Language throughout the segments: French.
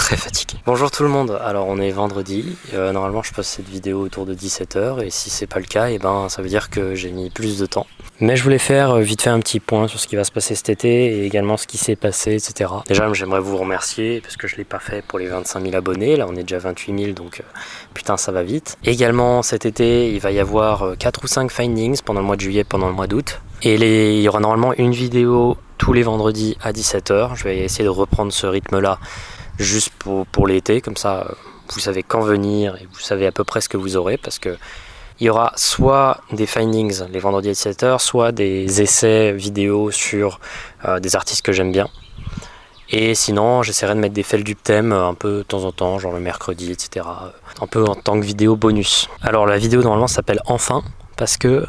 très fatigué. Bonjour tout le monde, alors on est vendredi, normalement je poste cette vidéo autour de 17h et si c'est pas le cas, ça veut dire que j'ai mis plus de temps. Mais je voulais faire vite fait un petit point sur ce qui va se passer cet été et également ce qui s'est passé, etc. Déjà j'aimerais vous remercier parce que je l'ai pas fait pour les 25 000 abonnés, là on est déjà 28 000 donc putain ça va vite. Également cet été il va y avoir 4 ou 5 findings pendant le mois de juillet, pendant le mois d'août. Et il y aura normalement une vidéo tous les vendredis à 17h, je vais essayer de reprendre ce rythme là juste pour l'été, comme ça vous savez quand venir et vous savez à peu près ce que vous aurez, parce que il y aura soit des findings les vendredis à 17h, soit des essais vidéo sur des artistes que j'aime bien. Et sinon j'essaierai de mettre des fails du thème un peu de temps en temps, genre le mercredi, etc. Un peu en tant que vidéo bonus. Alors la vidéo normalement s'appelle Enfin, parce que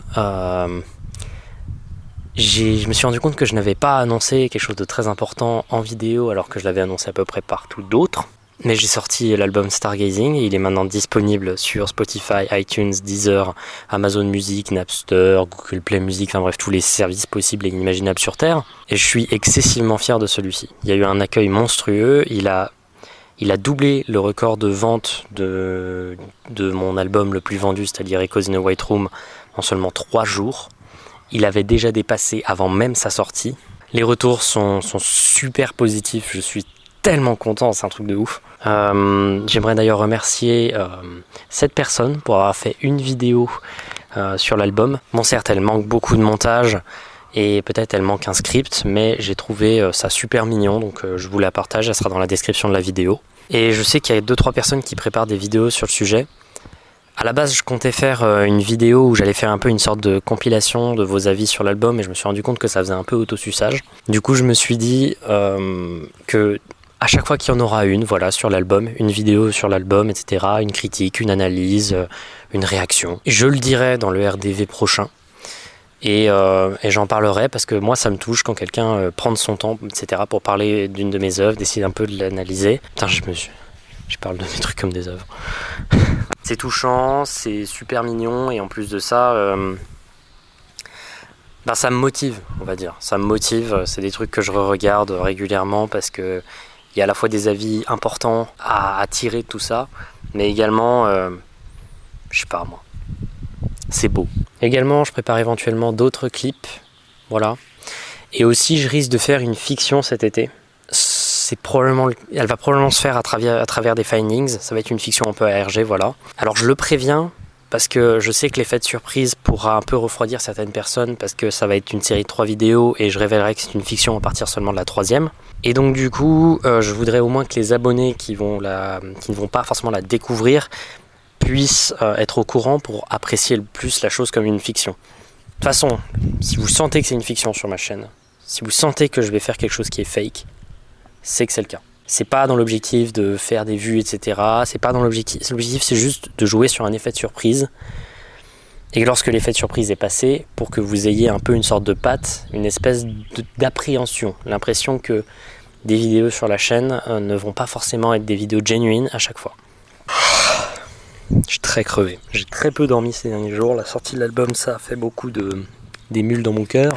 je me suis rendu compte que je n'avais pas annoncé quelque chose de très important en vidéo alors que je l'avais annoncé à peu près partout d'autres. Mais j'ai sorti l'album Stargazing et il est maintenant disponible sur Spotify, iTunes, Deezer, Amazon Music, Napster, Google Play Music, enfin bref tous les services possibles et inimaginables sur Terre. Et je suis excessivement fier de celui-ci. Il y a eu un accueil monstrueux, il a doublé le record de vente de mon album le plus vendu, c'est-à-dire Echoes in a White Room, en seulement 3 jours. Il avait déjà dépassé avant même sa sortie. Les retours sont super positifs, je suis tellement content, c'est un truc de ouf. J'aimerais d'ailleurs remercier cette personne pour avoir fait une vidéo sur l'album. Bon certes elle manque beaucoup de montage et peut-être elle manque un script, mais j'ai trouvé ça super mignon, donc je vous la partage, elle sera dans la description de la vidéo. Et je sais qu'il y a 2-3 personnes qui préparent des vidéos sur le sujet. À la base, je comptais faire une vidéo où j'allais faire un peu une sorte de compilation de vos avis sur l'album et je me suis rendu compte que ça faisait un peu autosuçage. Du coup, je me suis dit que à chaque fois qu'il y en aura une, voilà, sur l'album, une vidéo sur l'album, etc., une critique, une analyse, une réaction, je le dirai dans le RDV prochain et j'en parlerai parce que moi, ça me touche quand quelqu'un prend de son temps, etc., pour parler d'une de mes œuvres, d'essayer un peu de l'analyser. Putain, je parle de mes trucs comme des œuvres. C'est touchant, c'est super mignon et en plus de ça, ça me motive, on va dire. Ça me motive, c'est des trucs que je regarde régulièrement parce que il y a à la fois des avis importants à tirer de tout ça, mais également, je sais pas moi, c'est beau. Également, je prépare éventuellement d'autres clips, voilà. Et aussi, je risque de faire une fiction cet été. Elle va probablement se faire à travers des findings, ça va être une fiction un peu ARG, voilà. Alors je le préviens parce que je sais que l'effet de surprise pourra un peu refroidir certaines personnes parce que ça va être une série de 3 vidéos et je révélerai que c'est une fiction à partir seulement de la 3e. Et donc du coup, je voudrais au moins que les abonnés qui ne vont pas forcément la découvrir puissent être au courant pour apprécier le plus la chose comme une fiction. De toute façon, si vous sentez que c'est une fiction sur ma chaîne, si vous sentez que je vais faire quelque chose qui est fake, c'est que c'est le cas. C'est pas dans l'objectif de faire des vues, etc. C'est pas dans l'objectif. L'objectif, c'est juste de jouer sur un effet de surprise. Et lorsque l'effet de surprise est passé, pour que vous ayez un peu une sorte de patte, une espèce d'appréhension. L'impression que des vidéos sur la chaîne ne vont pas forcément être des vidéos genuines à chaque fois. Je suis très crevé. J'ai très peu dormi ces derniers jours. La sortie de l'album, ça a fait beaucoup d'émules dans mon cœur.